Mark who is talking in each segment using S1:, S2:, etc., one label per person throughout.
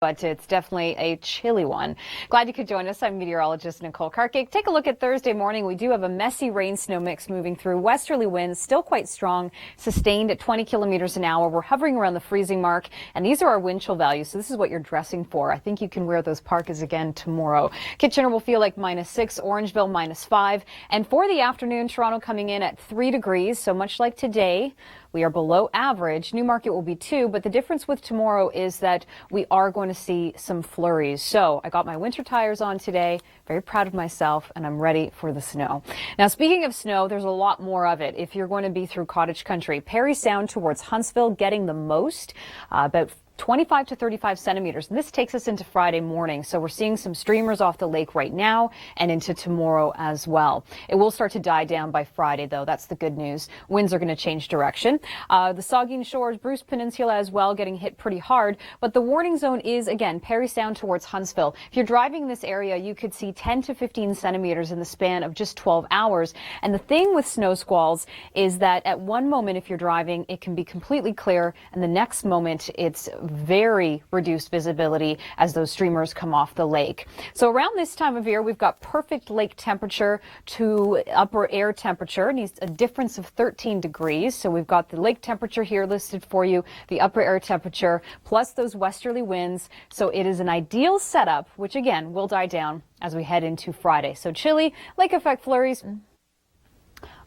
S1: But it's definitely a chilly one. Glad you could join us. I'm meteorologist Nicole Karkic. Take a look at Thursday morning. We do have a messy rain-snow mix moving through. Westerly winds still quite strong, sustained at 20 kilometers an hour. We're hovering around the freezing mark, and these are our wind chill values. So this is what you're dressing for. I think you can wear those parkas again tomorrow. Kitchener will feel like -6, Orangeville -5, and for the afternoon, Toronto coming in at 3 degrees. So much like today, we are below average. Newmarket will be 2, but the difference with tomorrow is that we are going to see some flurries. So I got my winter tires on today, very proud of myself, and I'm ready for the snow. Now, speaking of snow, there's a lot more of it if you're going to be through Cottage country. Parry Sound towards Huntsville getting the most, about 25 to 35 centimeters. And this takes us into Friday morning. So we're seeing some streamers off the lake right now and into tomorrow as well. It will start to die down by Friday, though. That's the good news. Winds are going to change direction. The Saugeen Shores, Bruce Peninsula as well, getting hit pretty hard. But the warning zone is, again, Parry Sound towards Huntsville. If you're driving in this area, you could see 10 to 15 centimeters in the span of just 12 hours. And the thing with snow squalls is that at one moment, if you're driving, it can be completely clear. And the next moment, it's very reduced visibility as those streamers come off the lake. So around this time of year, we've got perfect lake temperature to upper air temperature. Needs a difference of 13 degrees. So we've got the lake temperature here listed for you, the upper air temperature, plus those westerly winds. So it is an ideal setup, which again will die down as we head into Friday. So chilly, lake effect flurries.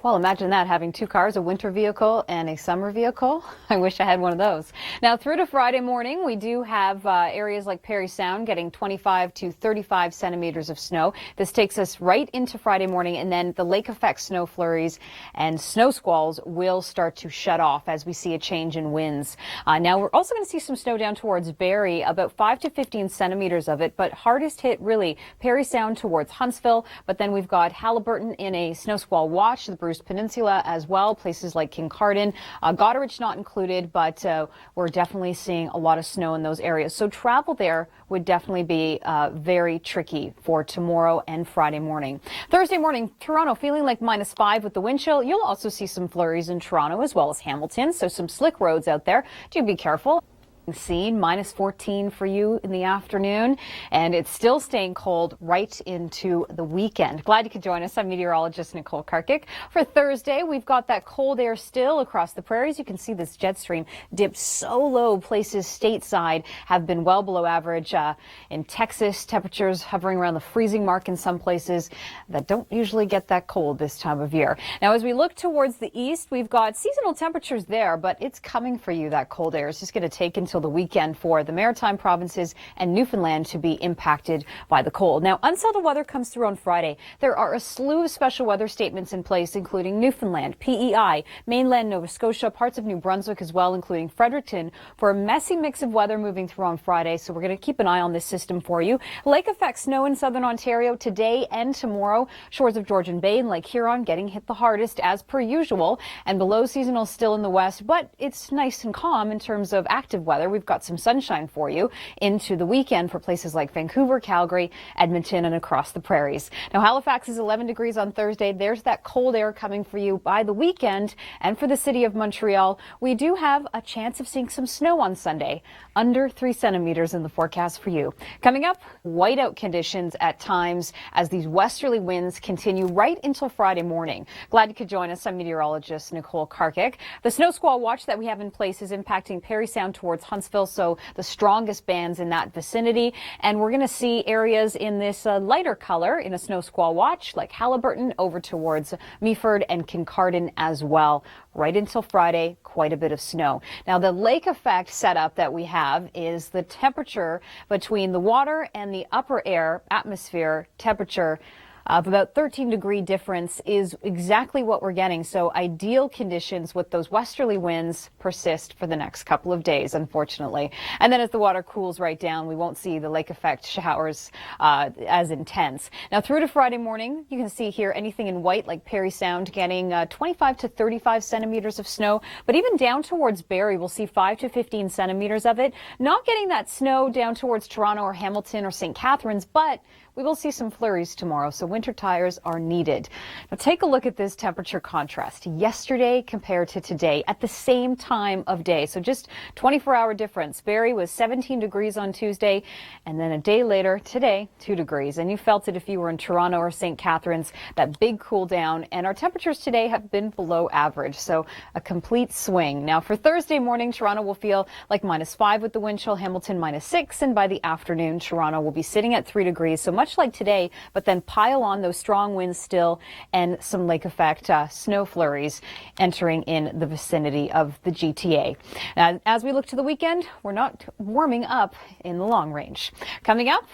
S1: Well, imagine that, having 2 cars, a winter vehicle and a summer vehicle. I wish I had one of those. Now, through to Friday morning, we do have areas like Parry Sound getting 25 to 35 centimeters of snow. This takes us right into Friday morning, and then the lake effect snow flurries and snow squalls will start to shut off as we see a change in winds. Now, we're also going to see some snow down towards Barrie, about 5 to 15 centimeters of it, but hardest hit really Parry Sound towards Huntsville. But then we've got Haliburton in a snow squall watch, the Bruce Peninsula as well, places like Kincardine, Cottage not included, but we're definitely seeing a lot of snow in those areas. So travel there would definitely be very tricky for tomorrow and Friday morning. Thursday morning, Toronto feeling like -5 with the wind chill. You'll also see some flurries in Toronto as well as Hamilton, so some slick roads out there. Do be careful. Scene -14 for you in the afternoon, and it's still staying cold right into the weekend. Glad you could join us. I'm meteorologist Nicole Karkic. For Thursday, we've got that cold air still across the prairies. You can see this jet stream dipped so low. Places stateside have been well below average. In Texas, temperatures hovering around the freezing mark in some places that don't usually get that cold this time of year. Now, as we look towards the east, we've got seasonal temperatures there, but it's coming for you. That cold air is just going to take until the weekend for the maritime provinces and Newfoundland to be impacted by the cold. Now, unsettled weather comes through on Friday. There are a slew of special weather statements in place, including Newfoundland, PEI, mainland Nova Scotia, parts of New Brunswick as well, including Fredericton, for a messy mix of weather moving through on Friday. So we're going to keep an eye on this system for you. Lake effect snow in southern Ontario today and tomorrow. Shores of Georgian Bay and Lake Huron getting hit the hardest as per usual, and below seasonal still in the west, but it's nice and calm in terms of active weather. We've got some sunshine for you into the weekend for places like Vancouver, Calgary, Edmonton, and across the prairies. Now, Halifax is 11 degrees on Thursday. There's that cold air coming for you by the weekend. And for the city of Montreal, we do have a chance of seeing some snow on Sunday, under 3 centimeters in the forecast for you. Coming up, whiteout conditions at times as these westerly winds continue right until Friday morning. Glad you could join us. I'm meteorologist Nicole Karkic. The snow squall watch that we have in place is impacting Parry Sound towards Huntsville, so the strongest bands in that vicinity. And we're going to see areas in this lighter color in a snow squall watch, like Haliburton over towards Meaford and Kincardine as well. Right until Friday, quite a bit of snow. Now, the lake effect setup that we have is the temperature between the water and the upper air atmosphere temperature of about 13-degree difference is exactly what we're getting. So ideal conditions with those westerly winds persist for the next couple of days, unfortunately. And then as the water cools right down, we won't see the lake effect showers as intense. Now, through to Friday morning, you can see here anything in white like Parry Sound getting 25 to 35 centimeters of snow. But even down towards Barrie, we'll see 5 to 15 centimeters of it. Not getting that snow down towards Toronto or Hamilton or St. Catharines, but we will see some flurries tomorrow. So winter tires are needed. Now take a look at this temperature contrast yesterday compared to today at the same time of day. So just 24-hour difference. Barrie was 17 degrees on Tuesday, and then a day later today 2 degrees. And you felt it if you were in Toronto or St. Catharines, that big cool down. And our temperatures today have been below average. So a complete swing. Now for Thursday morning, Toronto will feel like -5 with the wind chill, Hamilton -6, and by the afternoon, Toronto will be sitting at 3 degrees. So much like today, but then pile on those strong winds still and some lake effect snow flurries entering in the vicinity of the GTA. As we look to the weekend, we're not warming up in the long range. Coming up,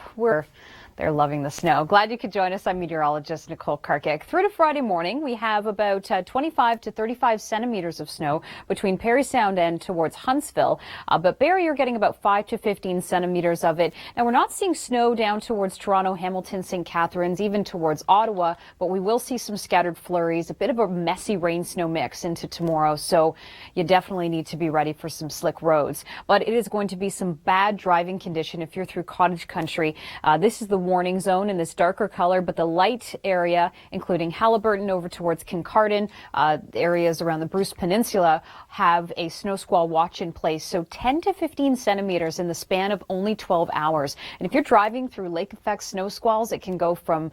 S1: they're loving the snow. Glad you could join us. I'm meteorologist Nicole Karkic. Through to Friday morning, we have about 25 to 35 centimeters of snow between Parry Sound and towards Huntsville. But Barrie, you're getting about 5 to 15 centimeters of it. And we're not seeing snow down towards Toronto, Hamilton, St. Catharines, even towards Ottawa. But we will see some scattered flurries, a bit of a messy rain-snow mix into tomorrow. So you definitely need to be ready for some slick roads. But it is going to be some bad driving condition if you're through Cottage country. This is the warning zone in this darker color, but the light area, including Haliburton over towards Kincardine, areas around the Bruce Peninsula, have a snow squall watch in place. So 10 to 15 centimeters in the span of only 12 hours. And if you're driving through lake effect snow squalls, it can go from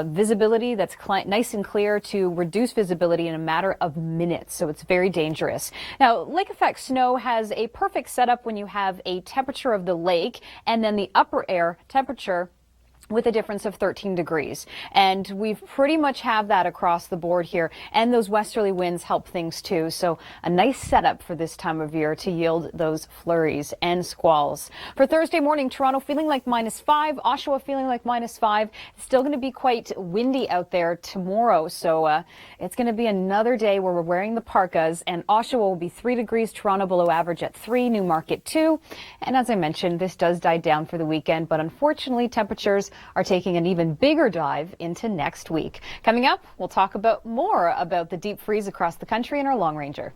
S1: visibility that's nice and clear to reduced visibility in a matter of minutes. So it's very dangerous. Now, lake effect snow has a perfect setup when you have a temperature of the lake and then the upper air temperature with a difference of 13 degrees. And we've pretty much have that across the board here. And those westerly winds help things too. So a nice setup for this time of year to yield those flurries and squalls. For Thursday morning, Toronto feeling like -5, Oshawa feeling like -5. It's still going to be quite windy out there tomorrow. So it's going to be another day where we're wearing the parkas, and Oshawa will be 3 degrees, Toronto below average at 3, Newmarket 2. And as I mentioned, this does die down for the weekend, but unfortunately temperatures are taking an even bigger dive into next week. Coming up, we'll talk more about the deep freeze across the country in our Long Ranger.